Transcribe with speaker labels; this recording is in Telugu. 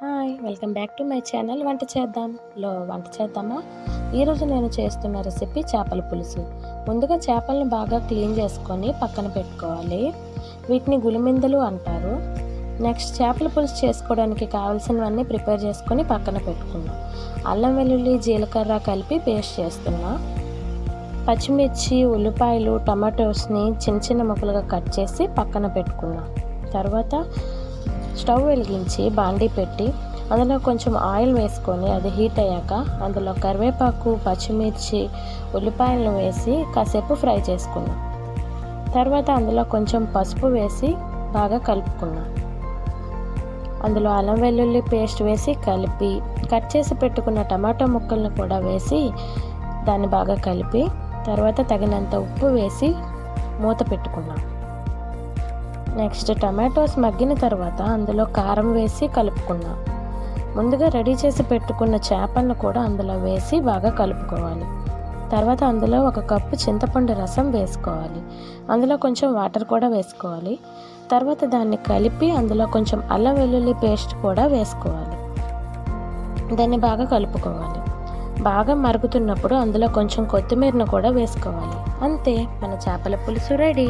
Speaker 1: Hi! Welcome back to my channel వంట చేద్దామా? ఈరోజు నేను చేస్తున్న రెసిపీ చేపల పులుసు. ముందుగా చేపలను బాగా క్లీన్ చేసుకొని పక్కన పెట్టుకోవాలి. వీటిని గులిమిందలు అంటారు. నెక్స్ట్ చేపల పులుసు చేసుకోవడానికి కావాల్సినవన్నీ ప్రిపేర్ చేసుకొని పక్కన పెట్టుకున్నాం. అల్లం వెల్లుల్లి జీలకర్ర కలిపి పేస్ట్ చేస్తున్నా. పచ్చిమిర్చి ఉల్లిపాయలు టమాటోస్ని చిన్న చిన్న ముక్కలుగా కట్ చేసి పక్కన పెట్టుకున్నా. తర్వాత స్టవ్ వెలిగించి బాండీ పెట్టి అందులో కొంచెం ఆయిల్ వేసుకొని అది హీట్ అయ్యాక అందులో కరివేపాకు పచ్చిమిర్చి ఉల్లిపాయలను వేసి కాసేపు ఫ్రై చేసుకున్నాం. తర్వాత అందులో కొంచెం పసుపు వేసి బాగా కలుపుకున్నాం. అందులో అల్లం వెల్లుల్లి పేస్ట్ వేసి కలిపి కట్ చేసి పెట్టుకున్న టమాటో ముక్కలను కూడా వేసి దాన్ని బాగా కలిపి తర్వాత తగినంత ఉప్పు వేసి మూత పెట్టుకున్నాం. నెక్స్ట్ టమాటోస్ మగ్గిన తర్వాత అందులో కారం వేసి కలుపుకున్నాం. ముందుగా రెడీ చేసి పెట్టుకున్న చేపలను కూడా అందులో వేసి బాగా కలుపుకోవాలి. తర్వాత అందులో 1 కప్పు చింతపండు రసం వేసుకోవాలి. అందులో కొంచెం వాటర్ కూడా వేసుకోవాలి. తర్వాత దాన్ని కలిపి అందులో కొంచెం అల్లం వెల్లుల్లి పేస్ట్ కూడా వేసుకోవాలి. దాన్ని బాగా కలుపుకోవాలి. బాగా మరుగుతున్నప్పుడు అందులో కొంచెం కొత్తిమీరను కూడా వేసుకోవాలి. అంతే, మన చేపల పులుసు రెడీ.